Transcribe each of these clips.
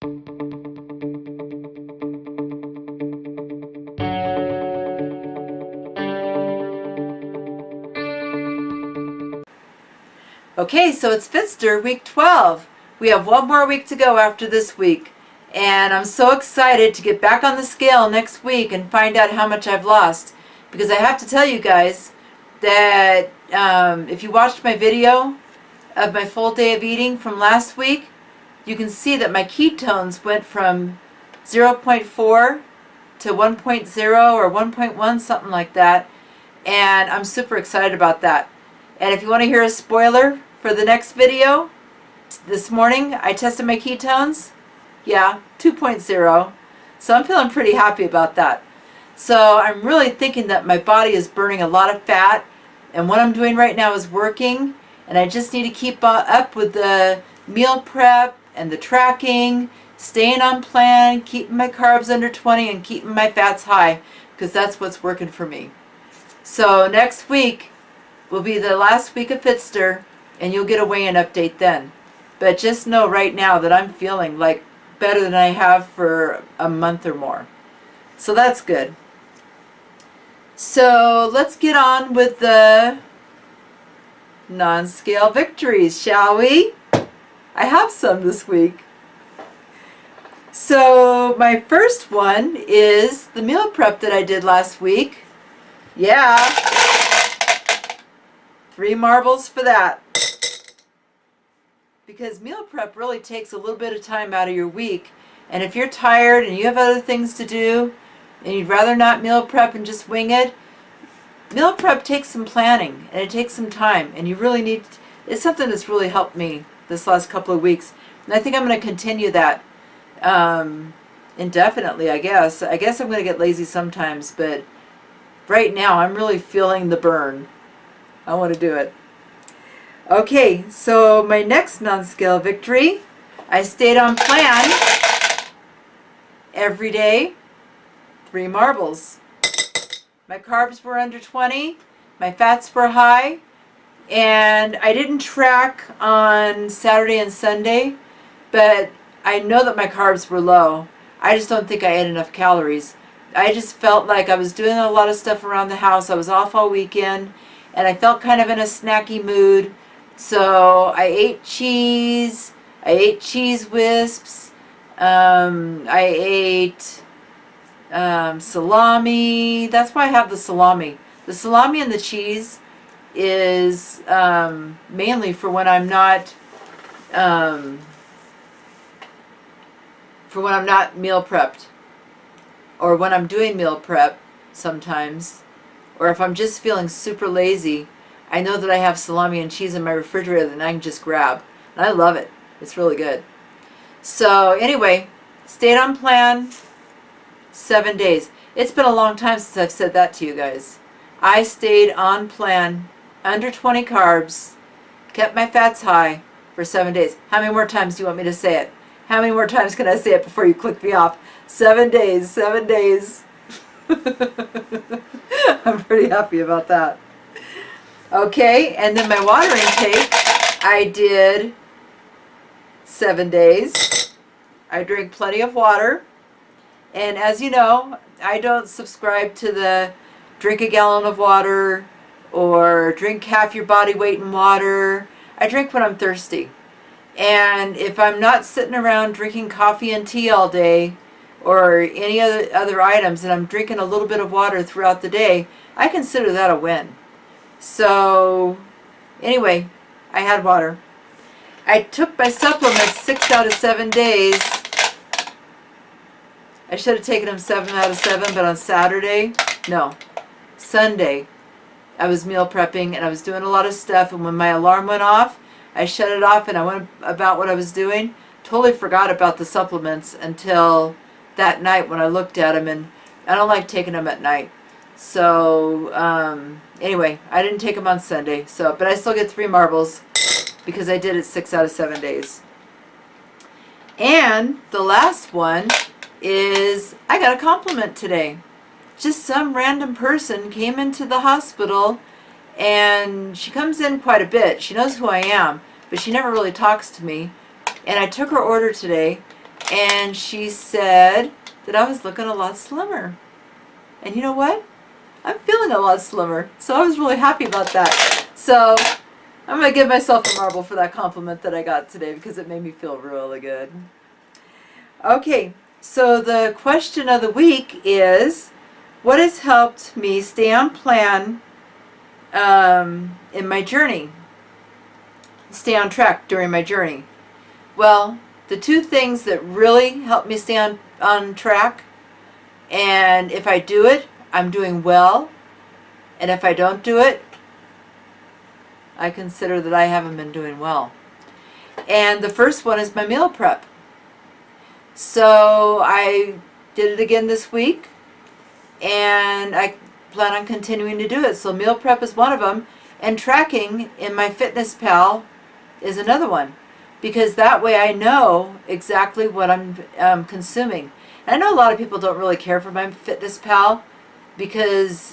Okay, so it's Fitster week 12. We have one more week to go after this week. And I'm so excited to get back on the scale next week and find out how much I've lost. Because I have to tell you guys that if you watched my video of my full day of eating from last week, you can see that my ketones went from 0.4 to 1.0 or 1.1, something like that. And I'm super excited about that. And if you want to hear a spoiler for the next video, this morning I tested my ketones. Yeah, 2.0. So I'm feeling pretty happy about that. So I'm really thinking that my body is burning a lot of fat, and what I'm doing right now is working, and I just need to keep up with the meal prep and the tracking, staying on plan, keeping my carbs under 20 and keeping my fats high, because that's what's working for me. So next week will be the last week of Fitster, and you'll get a weigh-in update then. But just know right now that I'm feeling like better than I have for a month or more. So that's good. So let's get on with the non-scale victories, shall we? I have some this week. So my first one is the meal prep that I did last week. Yeah. 3 marbles for that. Because meal prep really takes a little bit of time out of your week. And if you're tired and you have other things to do and you'd rather not meal prep and just wing it, meal prep takes some planning and it takes some time. And you really need, it's something that's really helped me this last couple of weeks. And I think I'm going to continue that indefinitely, I guess. I guess I'm going to get lazy sometimes, but right now I'm really feeling the burn. I want to do it. Okay, so my next non-scale victory, I stayed on plan every day, 3 marbles. My carbs were under 20, my fats were high, and I didn't track on Saturday and Sunday, but I know that my carbs were low. I just don't think I ate enough calories. I just felt like I was doing a lot of stuff around the house. I was off all weekend, and I felt kind of in a snacky mood. So I ate cheese. I ate cheese wisps. I ate salami. That's why I have the salami. The salami and the cheese is mainly for when I'm not meal prepped, or when I'm doing meal prep sometimes, or if I'm just feeling super lazy. I know that I have salami and cheese in my refrigerator that I can just grab. And I love it. It's really good. So anyway, stayed on plan 7 days. It's been a long time since I've said that to you guys. I stayed on plan, under 20 carbs, kept my fats high for 7 days. How many more times do you want me to say it? How many more times can I say it before you click me off? 7 days, 7 days. I'm pretty happy about that. Okay, and then my water intake, I did 7 days. I drink plenty of water. And as you know, I don't subscribe to the drink a gallon of water or drink half your body weight in water. I drink when I'm thirsty. And if I'm not sitting around drinking coffee and tea all day or any other items, and I'm drinking a little bit of water throughout the day, I consider that a win. So anyway, I had water. I took my supplements 6 out of 7 days. I should have taken them 7 out of 7, but on Saturday, no, Sunday, I was meal prepping and I was doing a lot of stuff, and when my alarm went off, I shut it off and I went about what I was doing. Totally forgot about the supplements until that night when I looked at them, and I don't like taking them at night. So anyway, I didn't take them on Sunday, but I still get 3 marbles because I did it 6 out of 7 days. And the last one is I got a compliment today. Just some random person came into the hospital, and she comes in quite a bit. She knows who I am, but she never really talks to me. And I took her order today, and she said that I was looking a lot slimmer. And you know what? I'm feeling a lot slimmer, so I was really happy about that. So I'm going to give myself a marble for that compliment that I got today because it made me feel really good. Okay, so the question of the week is, what has helped me stay on plan in my journey? Stay on track during my journey? Well, the two things that really help me stay on track, and if I do it, I'm doing well, and if I don't do it, I consider that I haven't been doing well. And the first one is my meal prep. So I did it again this week, and I plan on continuing to do it. So meal prep is one of them, and tracking in MyFitnessPal is another one, because that way I know exactly what I'm consuming. And I know a lot of people don't really care for MyFitnessPal because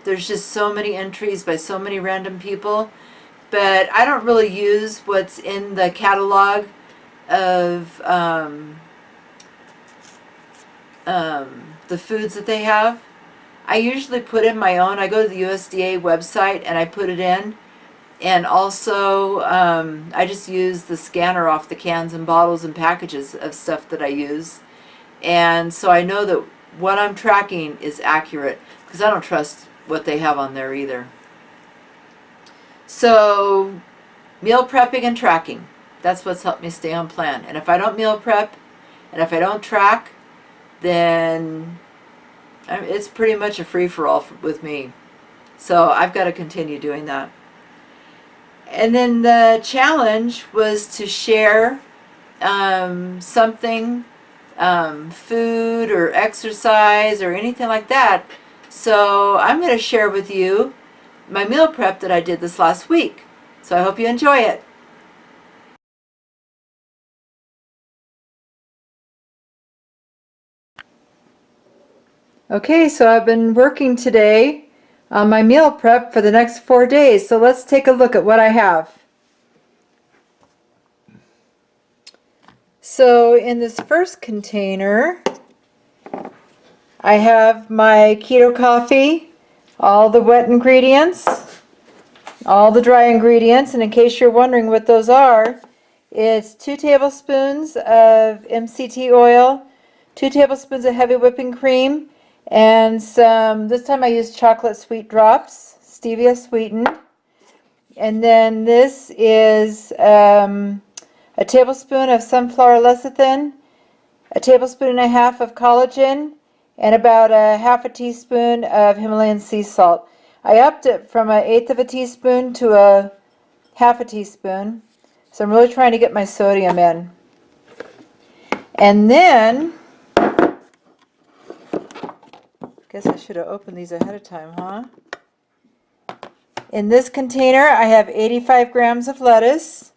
there's just so many entries by so many random people, but I don't really use what's in the catalog of the foods that they have. I usually put in my own. I go to the USDA website and I put it in, and also I just use the scanner off the cans and bottles and packages of stuff that I use, and so I know that what I'm tracking is accurate, because I don't trust what they have on there either. So meal prepping and tracking, that's what's helped me stay on plan. And if I don't meal prep and if I don't track, then it's pretty much a free-for-all with me. So I've got to continue doing that. And then the challenge was to share something, food or exercise or anything like that. So I'm going to share with you my meal prep that I did this last week. So I hope you enjoy it. Okay, so I've been working today on my meal prep for the next 4 days. So let's take a look at what I have. So in this first container, I have my keto coffee, all the wet ingredients, all the dry ingredients, and in case you're wondering what those are, it's 2 tablespoons of MCT oil, 2 tablespoons of heavy whipping cream, and some, this time I used chocolate sweet drops, stevia sweetened. And then this is a tablespoon of sunflower lecithin, a tablespoon and a half of collagen, and about a half a teaspoon of Himalayan sea salt. I upped it from 1/8 of a teaspoon to a half a teaspoon. So I'm really trying to get my sodium in. And then, guess I should have opened these ahead of time, huh? In this container, I have 85 grams of lettuce.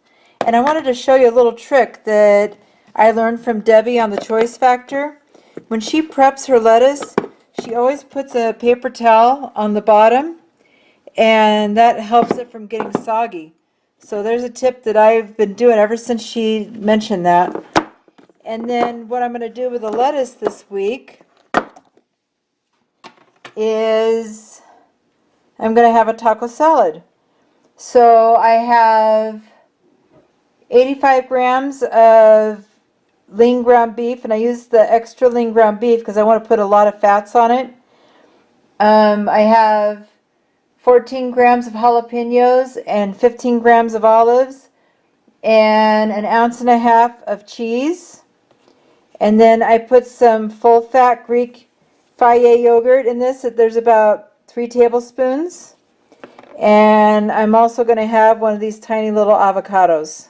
And I wanted to show you a little trick that I learned from Debbie on the Choice Factor. When she preps her lettuce, she always puts a paper towel on the bottom, and that helps it from getting soggy. So there's a tip that I've been doing ever since she mentioned that. And then what I'm going to do with the lettuce this week is I'm going to have a taco salad. So I have 85 grams of lean ground beef, and I use the extra lean ground beef because I want to put a lot of fats on it. I have 14 grams of jalapenos and 15 grams of olives and 1.5 ounces of cheese. And then I put some full fat Greek Fage yogurt in this. There's about 3 tablespoons. And I'm also going to have one of these tiny little avocados.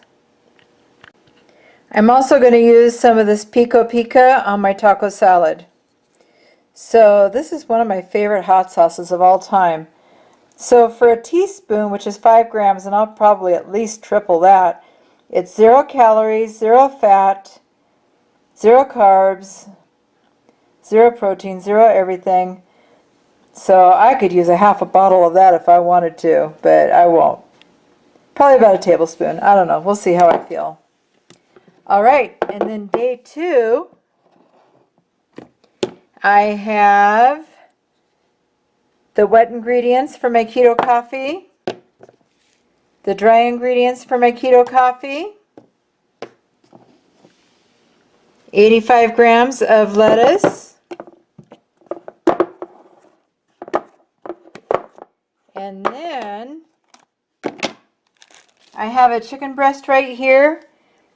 I'm also going to use some of this pico pico on my taco salad. So this is one of my favorite hot sauces of all time. So for a teaspoon, which is 5 grams, and I'll probably at least triple that, it's 0 calories, 0 fat, 0 carbs, 0 protein, 0 everything. So I could use a half a bottle of that if I wanted to, but I won't. Probably about a tablespoon. I don't know. We'll see how I feel. All right. And then day 2, I have the wet ingredients for my keto coffee, the dry ingredients for my keto coffee, 85 grams of lettuce, and then I have a chicken breast right here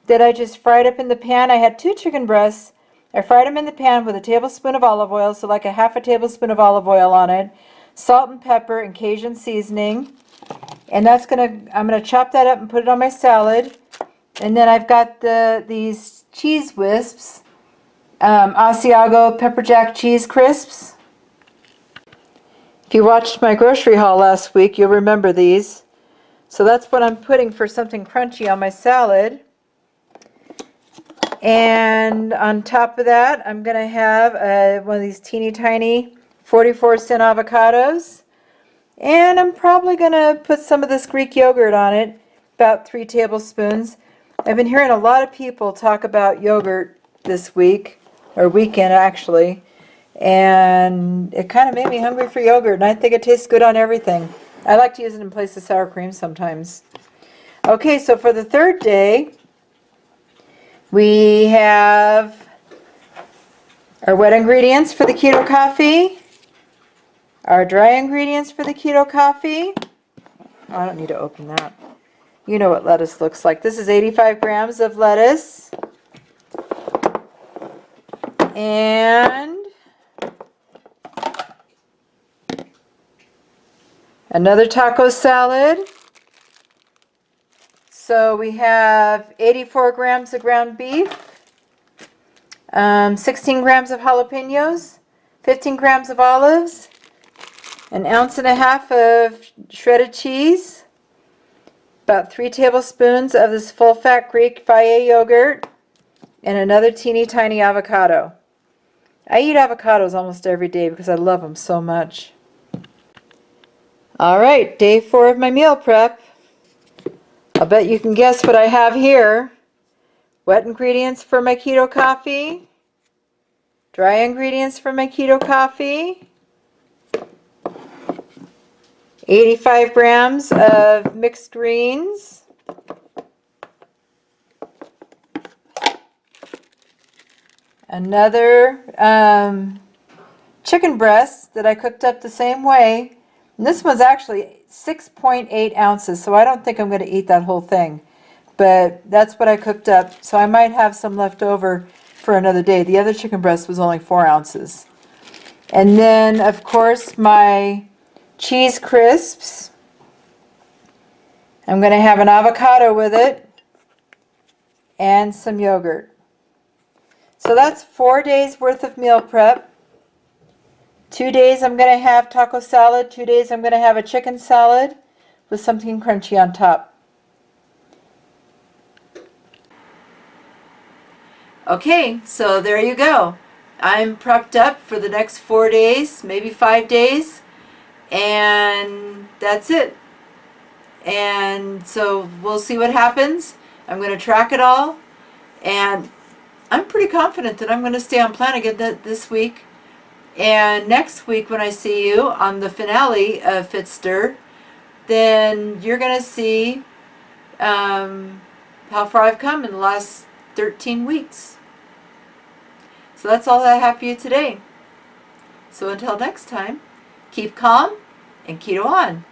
that I just fried up in the pan. I had 2 chicken breasts. I fried them in the pan with a tablespoon of olive oil, so like a half a tablespoon of olive oil on it, salt and pepper and Cajun seasoning. And I'm gonna chop that up and put it on my salad. And then I've got these cheese wisps, Asiago pepper jack cheese crisps. If you watched my grocery haul last week, you'll remember these. So that's what I'm putting for something crunchy on my salad. And on top of that, I'm going to have one of these teeny tiny 44-cent avocados. And I'm probably going to put some of this Greek yogurt on it, about 3 tablespoons. I've been hearing a lot of people talk about yogurt this week, or weekend actually. And it kind of made me hungry for yogurt, and I think it tastes good on everything. I like to use it in place of sour cream sometimes. Okay, so for the 3rd day, we have our wet ingredients for the keto coffee, our dry ingredients for the keto coffee. Oh, I don't need to open that. You know what lettuce looks like. This is 85 grams of lettuce. And another taco salad. So we have 84 grams of ground beef, 16 grams of jalapenos, 15 grams of olives, an ounce and a half of shredded cheese, about 3 tablespoons of this full-fat Greek Fage yogurt, and another teeny tiny avocado. I eat avocados almost every day because I love them so much. All right, day 4 of my meal prep. I'll bet you can guess what I have here. Wet ingredients for my keto coffee, dry ingredients for my keto coffee, 85 grams of mixed greens, another chicken breast that I cooked up the same way. And this one's actually 6.8 ounces, so I don't think I'm going to eat that whole thing. But that's what I cooked up, so I might have some left over for another day. The other chicken breast was only 4 ounces. And then, of course, my cheese crisps. I'm going to have an avocado with it and some yogurt. So that's 4 days worth of meal prep. 2 days I'm going to have taco salad. 2 days I'm going to have a chicken salad with something crunchy on top. Okay, so there you go. I'm prepped up for the next 4 days, maybe 5 days, and that's it. And so we'll see what happens. I'm going to track it all, and I'm pretty confident that I'm going to stay on plan again this week. And next week when I see you on the finale of Fitster, then you're going to see how far I've come in the last 13 weeks. So that's all I have for you today. So until next time, keep calm and keto on.